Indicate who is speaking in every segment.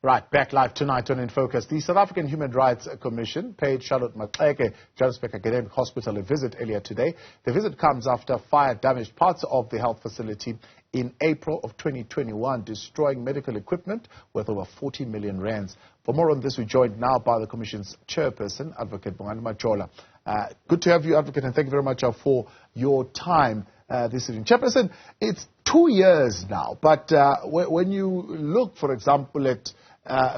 Speaker 1: Right, back live tonight on In Focus. The South African Human Rights Commission paid Charlotte Maxeke, Johannesburg Academic Hospital, a visit earlier today. The visit comes after fire damaged parts of the health facility in April of 2021, destroying medical equipment worth over 40 million rands. For more on this, we're joined now by the Commission's chairperson, Advocate Bongani Majola. Good to have you, Advocate, and thank you very much for your time this evening. Chairperson, it's 2 years now, but when you look, for example, at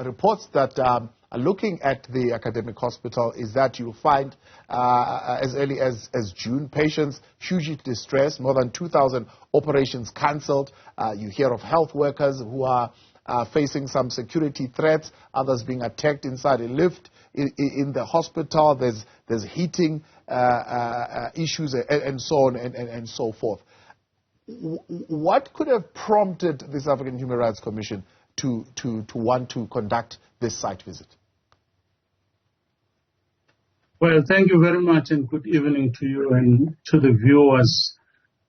Speaker 1: reports that are looking at the academic hospital, is that you find as early as June, patients hugely distressed, more than 2,000 operations cancelled. You hear of health workers who are facing some security threats, others being attacked inside a lift in the hospital. There's heating issues and so on and so forth. What could have prompted the South African Human Rights Commission to want to conduct this site visit?
Speaker 2: Well, thank you very much and good evening to you and to the viewers.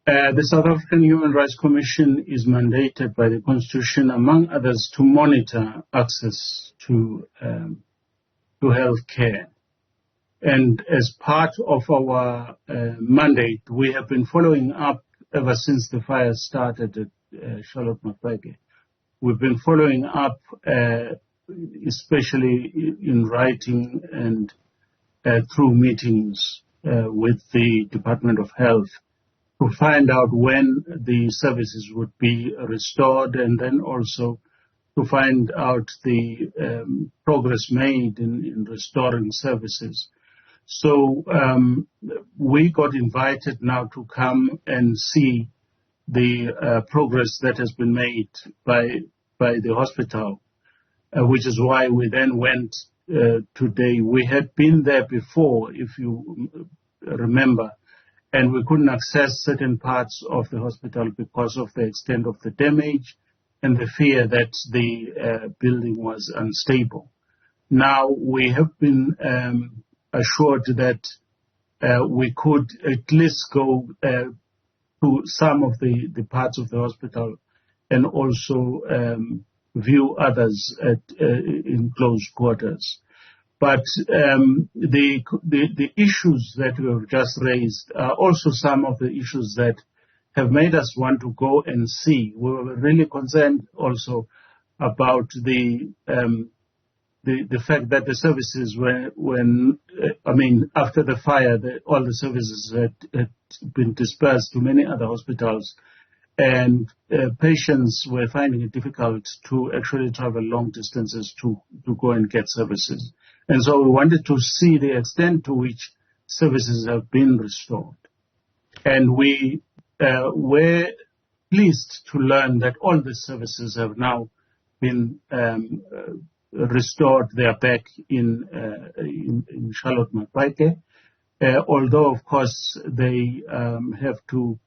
Speaker 2: The South African Human Rights Commission is mandated by the Constitution, among others, to monitor access to health care. And as part of our mandate, we have been following up ever since the fire started at Charlotte Maxeke. We've been following up, especially in writing and through meetings with the Department of Health, to find out when the services would be restored, and then also to find out the progress made in restoring services. So we got invited now to come and see the progress that has been made by the hospital, which is why we then went today. We had been there before, if you remember, and we couldn't access certain parts of the hospital because of the extent of the damage and the fear that the building was unstable. Now we have been assured that we could at least go to some of the parts of the hospital and also view others in close quarters. But the issues that we have just raised are also some of the issues that have made us want to go and see. We were really concerned also about the fact that the services after the fire, all the services had been dispersed to many other hospitals, and patients were finding it difficult to actually travel long distances to go and get services. And so we wanted to see the extent to which services have been restored. And we were pleased to learn that all the services have now been restored. They are back in Charlotte Maxeke, although, of course, they have to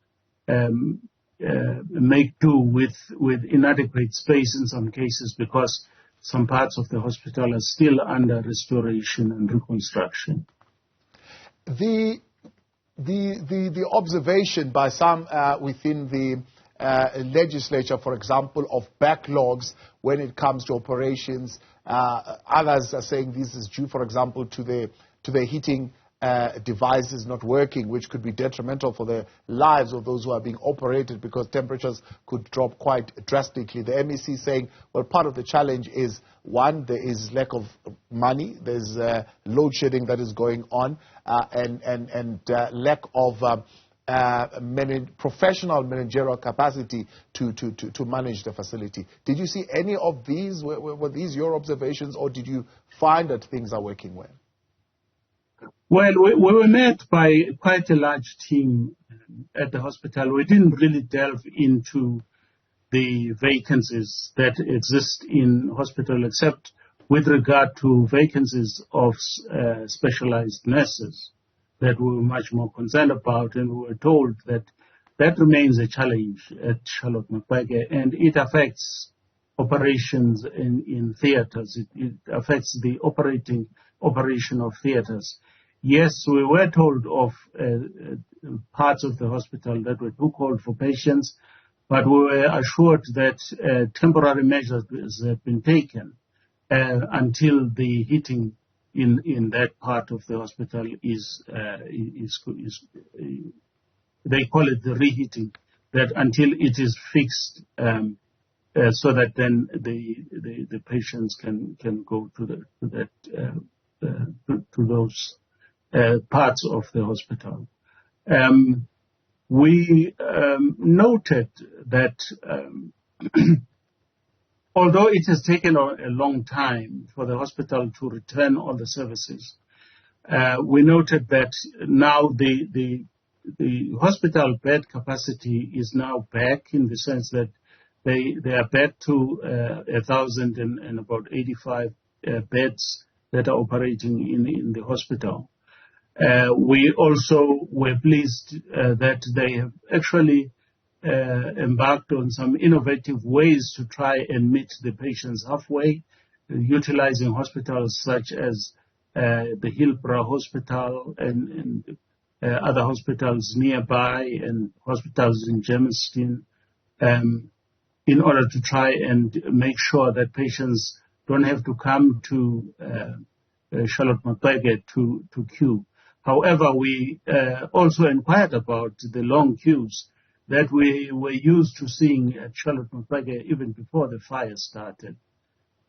Speaker 2: make do with inadequate space in some cases, because some parts of the hospital are still under restoration and reconstruction.
Speaker 1: The observation by some within the legislature, for example, of backlogs when it comes to operations, others are saying this is due, for example, to the heating devices not working, which could be detrimental for the lives of those who are being operated, because temperatures could drop quite drastically. The MEC saying, well, part of the challenge is, one, there is lack of money, there's load shedding that is going on, and lack of professional managerial capacity to manage the facility. Did you see any of these? Were these your observations, or did you find that things are working well?
Speaker 2: Well, we were met by quite a large team at the hospital. We didn't really delve into the vacancies that exist in hospital, except with regard to vacancies of specialized nurses that we were much more concerned about, and we were told that that remains a challenge at Charlotte Maxeke, and it affects operations in theaters. It affects the operation of theaters. Yes, we were told of parts of the hospital that were too cold for patients, but we were assured that temporary measures have been taken until the heating in that part of the hospital is they call it the reheating, that until it is fixed, so that then the patients can go to those parts of the hospital. We noted that although it has taken a long time for the hospital to return all the services, we noted that now the hospital bed capacity is now back, in the sense that they are back to 1,000 and about 85 beds that are operating in the hospital. We also were pleased that they have actually embarked on some innovative ways to try and meet the patients halfway, utilizing hospitals such as the Hillbrow Hospital and other hospitals nearby, and hospitals in Germiston, in order to try and make sure that patients don't have to come to Charlotte Maxeke to queue. However, we also inquired about the long queues that we were used to seeing at Charlotte Maxeke even before the fire started.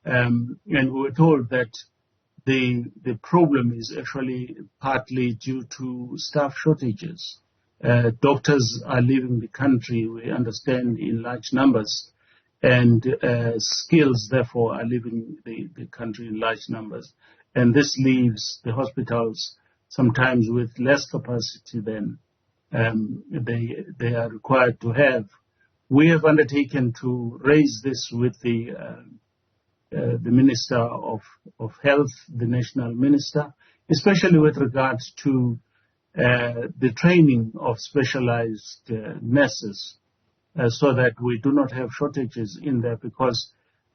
Speaker 2: And we were told that the problem is actually partly due to staff shortages. Doctors are leaving the country, we understand, in large numbers, and skills, therefore, are leaving the country in large numbers. And this leaves the hospitals sometimes with less capacity than they are required to have. We have undertaken to raise this with the Minister of Health, the National Minister, especially with regards to the training of specialized nurses, so that we do not have shortages in there, because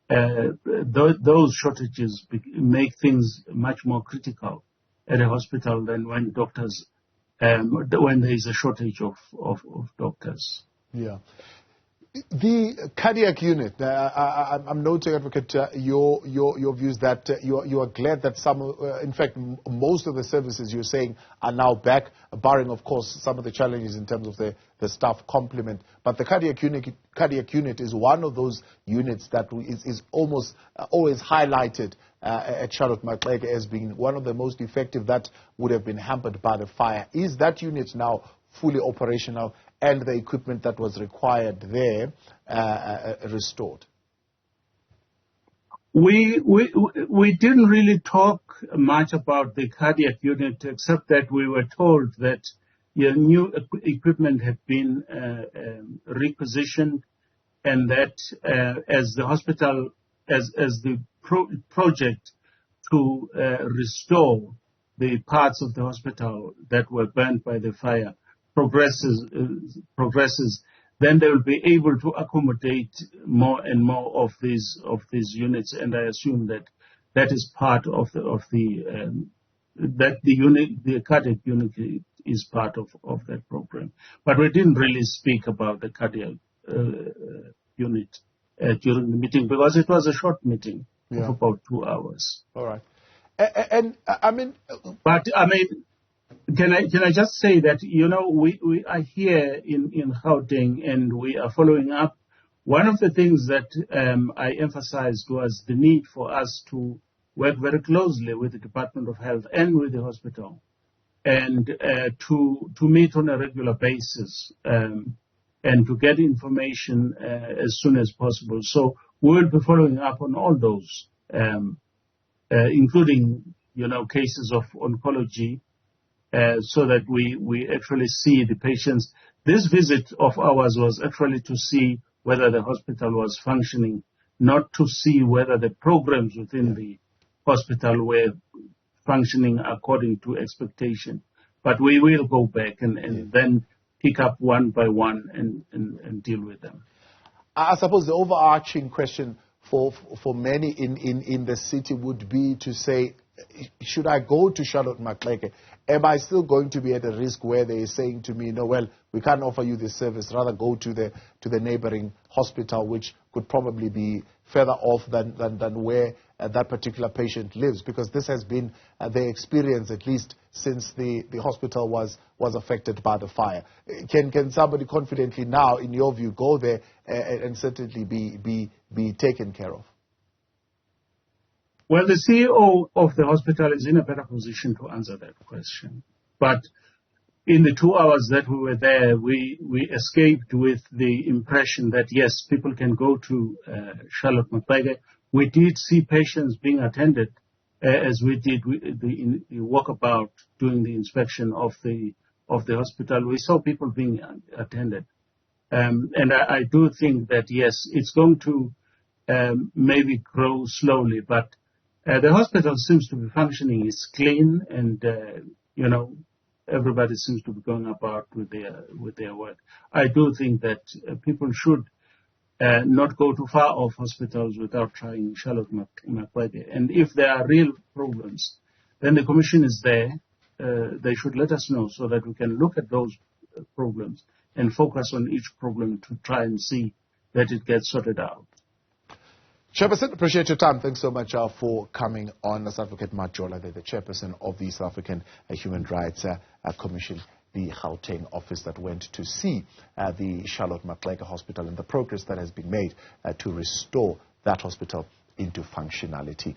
Speaker 2: those shortages make things much more critical at a hospital than when doctors, when there is a shortage of doctors.
Speaker 1: Yeah. The cardiac unit, I'm noting, Advocate, your views that you are glad that in fact, most of the services you're saying are now back, barring, of course, some of the challenges in terms of the staff complement. But the cardiac unit is one of those units that is almost always highlighted at Charlotte Maxeke as being one of the most effective that would have been hampered by the fire. Is that unit now fully operational and the equipment that was required there restored?
Speaker 2: We didn't really talk much about the cardiac unit, except that we were told that new equipment had been repositioned, and that as the hospital, as the project to restore the parts of the hospital that were burnt by the fire progresses, then they will be able to accommodate more and more of these units, and I assume that is part of the cardiac unit is part of that program. But we didn't really speak about the cardiac unit during the meeting, because it was a short meeting of about 2 hours.
Speaker 1: All right, and I mean,
Speaker 2: but I mean, can I just say that, we are here in Gauteng, and we are following up. One of the things that I emphasized was the need for us to work very closely with the Department of Health and with the hospital, and to meet on a regular basis, and to get information as soon as possible. So we'll be following up on all those, including, cases of oncology, so that we actually see the patients. This visit of ours was actually to see whether the hospital was functioning, not to see whether the programs within the hospital were functioning according to expectation. But we will go back and then pick up one by one and deal with them.
Speaker 1: I suppose the overarching question for many in the city would be to say, should I go to Charlotte Maxeke? Am I still going to be at a risk where they are saying to me, no, well, we can't offer you this service, rather go to the neighboring hospital, which could probably be further off than where that particular patient lives, because this has been their experience, at least since the hospital was affected by the fire. Can somebody confidently now, in your view, go there and certainly be taken care of?
Speaker 2: Well, the CEO of the hospital is in a better position to answer that question. But in the 2 hours that we were there, we escaped with the impression that, yes, people can go to Charlotte Maxeke. We did see patients being attended as we did the walkabout during the inspection of the hospital. We saw people being attended. And I do think that, yes, it's going to maybe grow slowly, but the hospital seems to be functioning. It's clean, and, everybody seems to be going about with their work. I do think that people should not go too far off hospitals without trying Charlotte Maxeke. And if there are real problems, then the commission is there. They should let us know so that we can look at those problems and focus on each problem to try and see that it gets sorted out.
Speaker 1: Chairperson, appreciate your time. Thanks so much for coming on. South Advocate Majola, the chairperson of the South African Human Rights Commission, the Gauteng office that went to see the Charlotte Maxeke Hospital and the progress that has been made to restore that hospital into functionality.